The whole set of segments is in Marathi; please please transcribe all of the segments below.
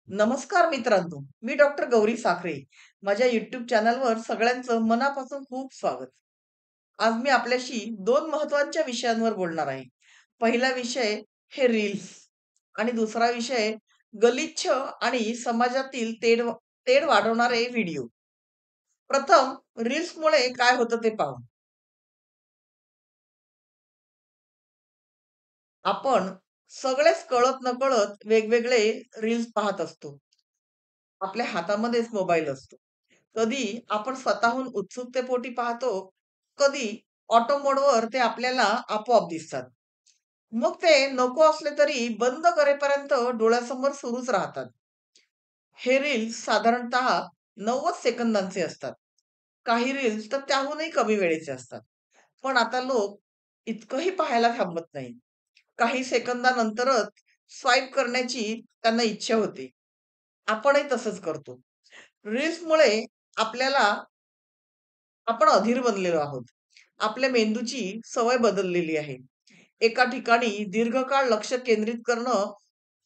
नमस्कार मित्रांनो, मी डॉक्टर गौरी साखरे. माझ्या YouTube चॅनलवर सगळ्यांचं मनापासून खूप स्वागत. आज मी आपल्याशी 2 महत्त्वाच्या विषयांवर बोलणार आहे. पहिला विषय हे रील्स आणि दुसरा विषय गलिच्छ आणि समाजातील तेढ वाढवणारे व्हिडिओ. प्रथम रील्समुळे काय होतं ते पाहू. आपण सगळेच कळत-नकळत वेगवेगळे रील्स पाहत असतो. आपल्या हातामध्येच मोबाईल असतो. कधी आपण स्वतःहून उत्सुकतेपोटी पाहतो, कधी ऑटो मोडवर ते आपल्याला आपोआप दिसतात. मग ते नको असले तरी बंद करेपर्यंत डोळ्यासमोर सुरूच राहतात. हे रील्स साधारणतः 90 सेकंदांचे असतात. काही रील्स तर त्याहूनही कमी वेळेचे असतात. पण आता लोक इतकंही पाहायला थांबत नाहीत. काही सेकंदानंतरच स्वाईप करण्याची त्यांना इच्छा होते. आपणही तसंच करतो. रील्समुळे आपल्याला आपण अधीर बनलेलो आहोत. आपल्या मेंदूची सवय बदललेली आहे. एका ठिकाणी दीर्घकाळ लक्ष केंद्रित करणं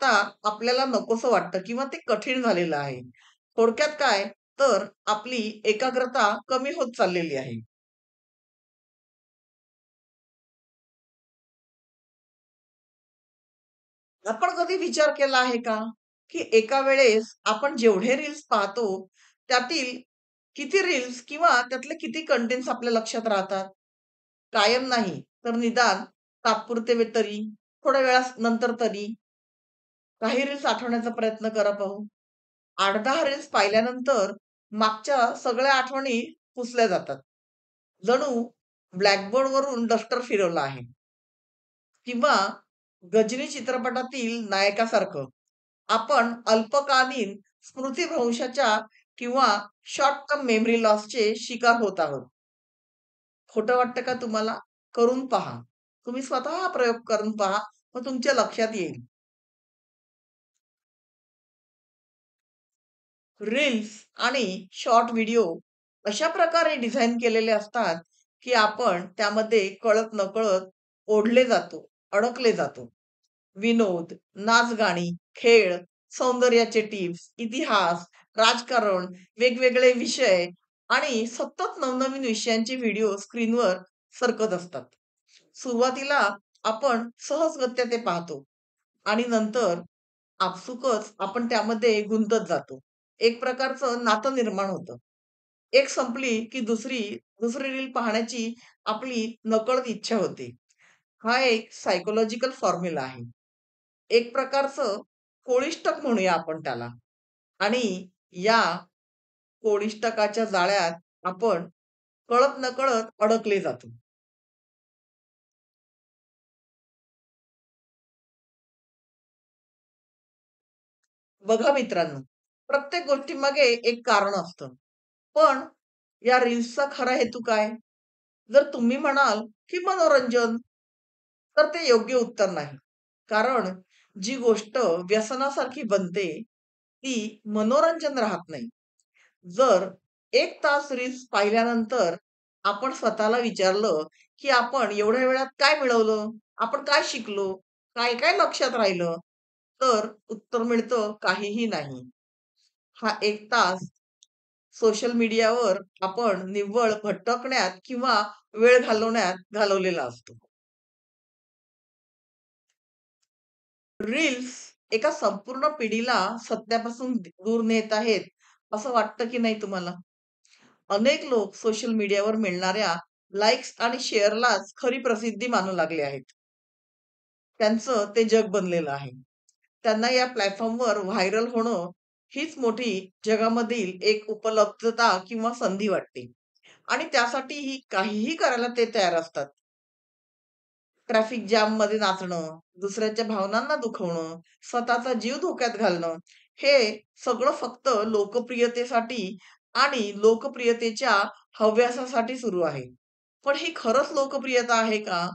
आता आपल्याला नकोसं वाटतं किंवा ते कठीण झालेलं आहे. थोडक्यात काय, तर आपली एकाग्रता कमी होत चाललेली आहे. आपण कधी विचार केला आहे का, की एका वेळेस आपण जेवढे रील्स पाहतो, त्यातील किती रील्स किंवा त्यातले किती कंटेंट्स आपल्या लक्षात राहतात? कायम नाही, तर निदान तात्पुरते तरी, थोड्या वेळानंतर तरी. काही रील्स आठवण्याचा प्रयत्न करा पाहू. 8-10 रील्स पाहिल्यानंतर मागच्या सगळ्या आठवणी पुसल्या जातात. जणू ब्लॅकबोर्डवरून डस्टर फिरवला आहे किंवा गजनी चित्रपटातील नायकासारखं आपण अल्पकालीन स्मृतिभ्रंशाच्या किंवा शॉर्ट टर्म मेमरी लॉसचे शिकार होत आहोत. खोटं वाटतं का तुम्हाला? करून पहा. तुम्ही स्वतः हा प्रयोग करून पहा. मग तुमच्या लक्षात येईल. रील्स आणि शॉर्ट व्हिडिओ अशा प्रकारे डिझाइन केलेले असतात, की आपण त्यामध्ये कळत-नकळत ओढले जातो, अडकले जातो. विनोद, नाच-गाणी, खेळ, सौंदर्याचे टिप्स, इतिहास, राजकारण, वेगवेगळे विषय आणि सतत नवनवीन विषयांचे व्हिडिओ स्क्रीनवर सरकत असतात. सुरुवातीला आपण सहजगत्या ते पाहतो आणि नंतर आपसुकच आपण त्यामध्ये गुंतत जातो. एक प्रकारचं नातं निर्माण होतं. एक संपली की दुसरी रील पाहण्याची आपली नकळत इच्छा होते. हा एक सायकॉलॉजिकल फॉर्म्युला आहे. एक प्रकारचं कोळिष्टक म्हणूया आपण त्याला आणि या कोळिष्टकाच्या जाळ्यात आपण कळत-नकळत अडकले जातो. बघा मित्रांनो, प्रत्येक गोष्टीमागे एक कारण असतं. पण या रील्सचा खरा हेतू काय? जर तुम्ही म्हणाल, की मनोरंजन, तर ते योग्य उत्तर नाही. कारण जी गोष्ट व्यसनासारखी बनते, ती मनोरंजन राहत नाही. जर 1 तास रील्स पाहिल्यानंतर आपण स्वतःला विचारलं, की आपण एवढ्या वेळात काय मिळवलं? आपण काय शिकलो? काय-काय लक्षात राहिलं? तर उत्तर मिळतं काहीही नाही. हा 1 तास सोशल मीडियावर आपण निव्वळ भटकण्यात किंवा वेळ घालवण्यात घालवलेला असतो. रील्स एका संपूर्ण पिढीला सत्यापासून दूर नेत आहेत, असं वाटतं की नाही तुम्हाला? अनेक लोक सोशल मीडियावर मिळणाऱ्या लाइक्स आणि शेअरलाच खरी प्रसिद्धी मानू लागले आहेत. त्यांचं ते जग बनलेलं आहे. त्यांना या प्लॅटफॉर्मवर व्हायरल होणं हीच मोठी जगामधील एक उपलब्धता किंवा संधी वाटते आणि त्यासाठीही काहीही करायला ते तयार असतात. ट्रॅफिक जॅममध्ये नाचणं, दुसऱ्याच्या भावनांना दुखवणं, स्वतःचा जीव धोक्यात घालणं, हे सगळं फक्त लोकप्रियतेसाठी आणि लोकप्रियतेच्या हव्यासासाठी सुरू आहे. पण ही खरंच लोकप्रियता आहे का?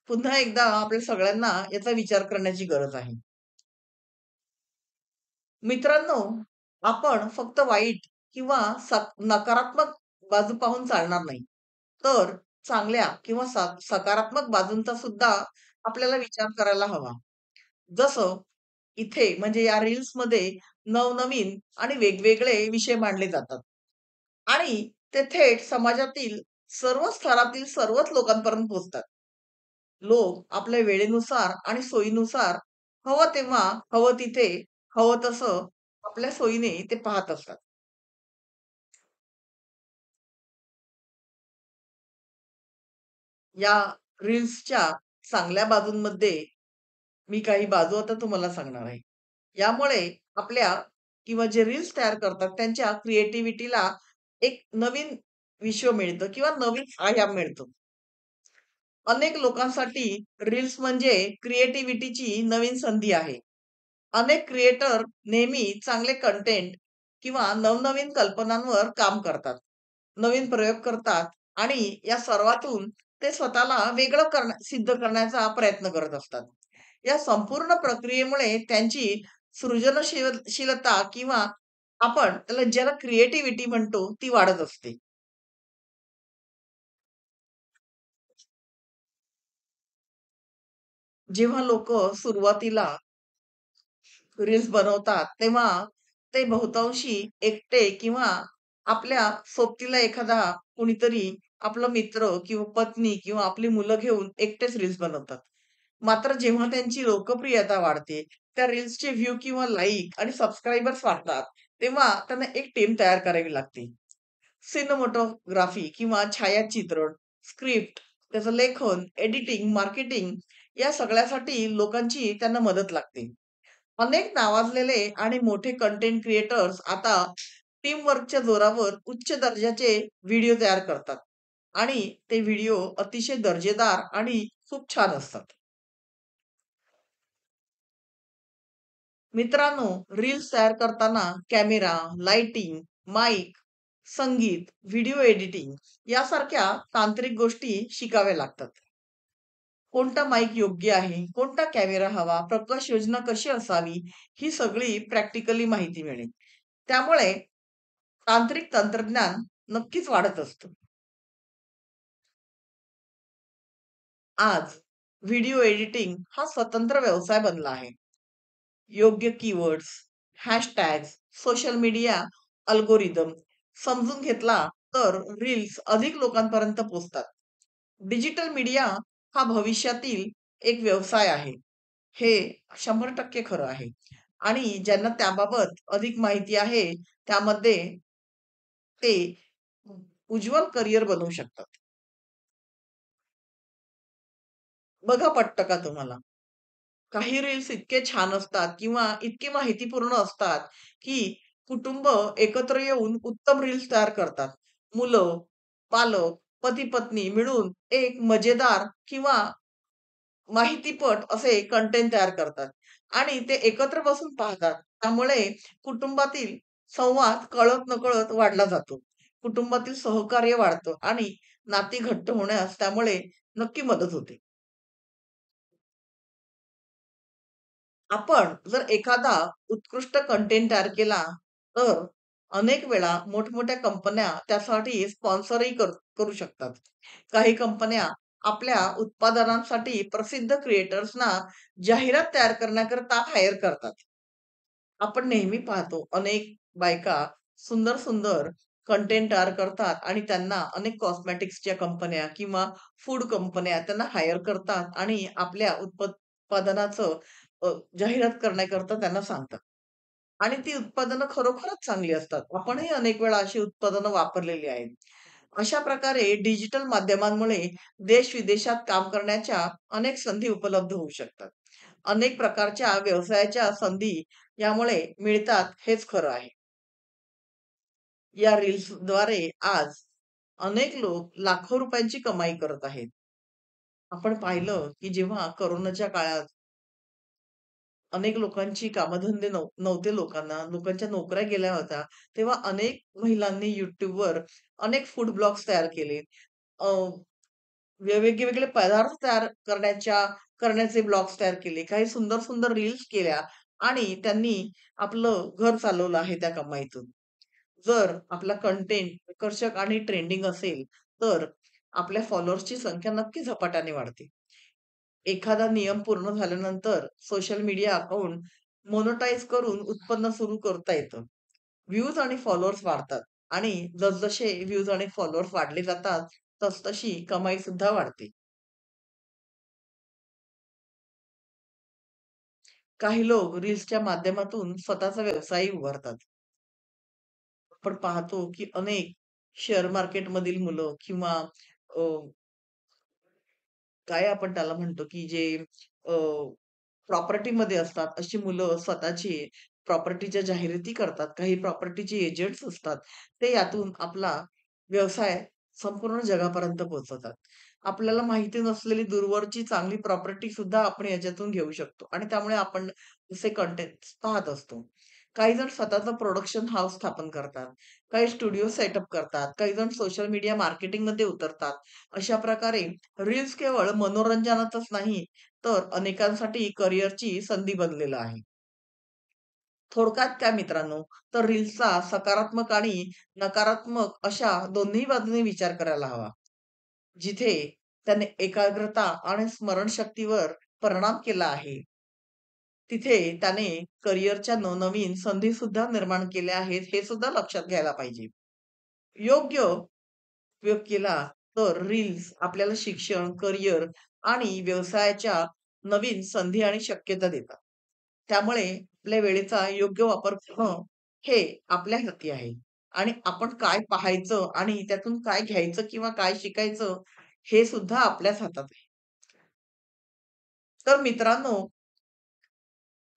पुन्हा एकदा आपल्या सगळ्यांना याचा विचार करण्याची गरज आहे. मित्रांनो, आपण फक्त वाईट किंवा नकारात्मक बाजू पाहून चालणार नाही. तर चांगल्या किंवा सकारात्मक बाजूंचा सुद्धा आपल्याला विचार करायला हवा. जसं इथे म्हणजे या रील्समध्ये नवनवीन आणि वेगवेगळे विषय मांडले जातात आणि ते थेट समाजातील सर्व स्तरातील सर्वच लोकांपर्यंत पोहोचतात. लोक आपल्या वेळेनुसार आणि सोयीनुसार हवं तेव्हा, हवं तिथे, हवं तसं आपल्या सोयीने ते पाहत असतात. या रील्सच्या चांगल्या बाजूंमध्ये मी काही बाजू आता तुम्हाला सांगणार आहे. यामुळे आपल्या किंवा जे रील्स तयार करतात त्यांच्या क्रिएटिव्हिटीला एक नवीन विश्व मिळतं किंवा नवीन आयाम मिळतो. अनेक लोकांसाठी रील्स म्हणजे क्रिएटिव्हिटीची नवीन संधी आहे. अनेक क्रिएटर नेहमी चांगले कंटेंट किंवा नवनवीन कल्पनांवर काम करतात. नवीन प्रयोग करतात आणि या सर्वातून ते स्वतःला वेगळं सिद्ध करण्याचा प्रयत्न करत असतात. या संपूर्ण प्रक्रियेमुळे त्यांची शीलता किंवा आपण त्याला ज्याला क्रिएटिव्हिटी म्हणतो ती वाढत असते. जेव्हा लोकं सुरुवातीला रील्स बनवतात, तेव्हा ते बहुतांशी एकटे किंवा आपल्या सोबतीला एखादा कुणीतरी आपला मित्र किंवा पत्नी किंवा आपली मुलं घेऊन एकटेच रील्स बनवतात. मात्र जेव्हा त्यांची लोकप्रियता वाढते, त्या रील्सचे व्ह्यू किंवा लाइक आणि सबस्क्रायबर्स वाढतात, तेव्हा त्यांना एक टीम तयार करावी लागते. सिनेमॅटोग्राफी किंवा छायाचित्रण, स्क्रिप्ट, त्याचं लेखन, एडिटिंग, मार्केटिंग या सगळ्यासाठी लोकांची त्यांना मदत लागते. अनेक नावाजलेले आणि मोठे कंटेंट क्रिएटर्स आता टीमवर्कच्या जोरावर उच्च दर्जाचे व्हिडिओ तयार करतात आणि ते व्हिडिओ अतिशय दर्जेदार आणि खूप छान असतात. मित्रांनो, रील्स तयार करताना कॅमेरा, लाइटिंग, माईक, संगीत, व्हिडिओ एडिटिंग यासारख्या तांत्रिक गोष्टी शिकाव्या लागतात. कोणता माईक योग्य आहे, कोणता कॅमेरा हवा, प्रकाश योजना कशी असावी, ही सगळी प्रॅक्टिकली माहिती मिळेल. त्यामुळे तांत्रिक तंत्रज्ञान नक्कीच वाढत असतं. आज व्हिडिओ एडिटिंग हा स्वतंत्र व्यवसाय बनला आहे. योग्य keywords, hashtags, social media algorithm समजून घेतला तर रील्स अधिक लोकांपर्यंत पोहोचतात. डिजिटल मीडिया हा भविष्यातील एक व्यवसाय आहे. हे 100% खरं आहे. आणि ज्यांना त्याबाबत अधिक माहिती आहे, त्यामध्ये ते उज्ज्वल करियर बनवू शकतात. बघा पटतं का तुम्हाला? काही रील्स इतके छान असतात किंवा इतके माहितीपूर्ण असतात, की कुटुंब एकत्र येऊन उत्तम रील्स तयार करतात. मुलं, पालक, पती-पत्नी मिळून एक मजेदार किंवा माहितीपट असे कंटेंट तयार करतात आणि ते एकत्र बसून पाहतात. त्यामुळे कुटुंबातील संवाद कळत-नकळत वाढला जातो. कुटुंबातील सहकार्य वाढतं आणि नाती घट्ट होण्यास त्यामुळे नक्की मदत होते. आपण जर एखादा उत्कृष्ट कंटेंट तयार केला, तर अनेक वेळा मोठमोठ्या कंपन्या त्यासाठी स्पॉन्सरही करू शकतात. काही कंपन्या आपल्या उत्पादनांसाठी प्रसिद्ध क्रिएटर्सना जाहिरात तयार करण्याकरता हायर करतात. आपण नेहमी पाहतो अनेक बायका सुंदर-सुंदर कंटेंट तयार करतात आणि त्यांना अनेक कॉस्मेटिक्सच्या कंपन्या किंवा फूड कंपन्या त्यांना हायर करतात आणि आपल्या उत्पादनाचं जाहिरात करण्याकरता त्यांना सांगतात. आणि ती उत्पादनं खरोखरच चांगली असतात. आपणही अनेक वेळा अशी उत्पादनं वापरलेली आहेत. अशा प्रकारे डिजिटल माध्यमांमुळे देश-विदेशात काम करण्याच्या अनेक संधी उपलब्ध होऊ शकतात. अनेक प्रकारच्या व्यवसायाच्या संधी यामुळे मिळतात हेच खरं आहे. या रील्सद्वारे आज अनेक लोक लाखो रुपयांची कमाई करत आहेत. आपण पाहिलं, की जेव्हा कोरोनाच्या काळात अनेक लोकांची कामधंदे नव्हते लोकांना, लोकांच्या नोकऱ्या गेल्या होत्या. तेव्हा अनेक महिलांनी YouTubeवर अनेक फूड ब्लॉग्स तयार केले. अ, वेगवेगळे पदार्थ तयार करण्याचे ब्लॉग्स तयार केले. काही सुंदर-सुंदर रील्स केल्या आणि त्यांनी आपलं घर चालवलं आहे त्या कमाईतून. जर आपला कंटेंट आकर्षक आणि ट्रेंडिंग असेल, तर आपल्या फॉलोअर्सची संख्या नक्की झपाट्याने वाढते. एखादा नियम पूर्ण झाल्यानंतर सोशल मीडिया अकाउंट मोनेटाईज करून उत्पन्न सुरू करता येतं. व्ह्यूज आणि फॉलोअर्स वाढतात आणि जसजसे व्ह्यूज आणि फॉलोअर्स वाढले जातात, तसतशी कमाई सुद्धा वाढते. काही लोक रील्सच्या माध्यमातून स्वतःचा व्यवसायही उभारतात. आपण पाहतो की अनेक शेअर मार्केटमधील मुलं किंवा अ, काय आपण त्याला म्हणतो की जे प्रॉपर्टीमध्ये असतात, अशी मुलं स्वतःची प्रॉपर्टीच्या जाहिराती करतात. काही प्रॉपर्टीचे एजंट्स असतात. ते यातून आपला व्यवसाय संपूर्ण जगापर्यंत पोहोचवतात. आपल्याला माहिती नसलेली दूरवरची चांगली प्रॉपर्टी सुद्धा आपण याच्यातून घेऊ शकतो आणि त्यामुळे आपण असे कंटेंट्स पाहत असतो. काही जण स्वतःचं प्रोडक्शन हाऊस स्थापन करतात. काही स्टुडिओ सेटअप करतात. काही जण सोशल मीडिया मार्केटिंगमध्ये उतरतात. अशा प्रकारे रील्स केवळ मनोरंजनातच नाही, तर अनेकांसाठी करिअरची संधी बनलेलं आहे. थोडक्यात काय मित्रांनो, तर रील्सचा सकारात्मक आणि नकारात्मक अशा दोन्ही बाजूने विचार करायला हवा. जिथे त्याने एकाग्रता आणि स्मरणशक्तीवर परिणाम केला आहे, तिथे त्याने करिअरच्या नवनवीन संधीसुद्धा निर्माण केल्या आहेत, हे सुद्धा लक्षात घ्यायला पाहिजे. योग्य उपयोग केला तर रील्स आपल्याला शिक्षण, करिअर आणि व्यवसायाच्या नवीन संधी आणि शक्यता देतात. त्यामुळे आपल्या वेळेचा योग्य वापर करणं हे आपल्या हाती आहे आणि आपण काय पाहायचं आणि त्यातून काय घ्यायचं किंवा काय शिकायचं हे सुद्धा आपल्याच हातात आहे. तर मित्रांनो,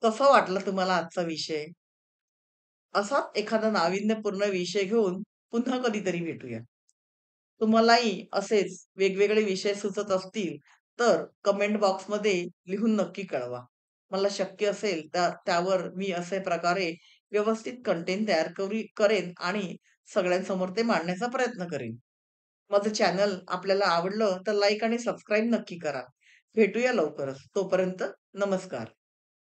कसा वाटला तुम्हाला आजचा विषय? असाच एखादा नाविन्यपूर्ण विषय घेऊन पुन्हा कधीतरी भेटूया. तुम्हालाही असेच वेगवेगळे विषय सुचत असतील, तर कमेंट बॉक्समध्ये लिहून नक्की कळवा. मला शक्य असेल तर त्यावर मी अशा प्रकारे व्यवस्थित कंटेंट तयार करेन आणि सगळ्यांसमोर ते मांडण्याचा प्रयत्न करेन. माझं चॅनल आपल्याला आवडलं तर लाईक आणि सबस्क्राईब नक्की करा. भेटूया लवकरच. तोपर्यंत नमस्कार.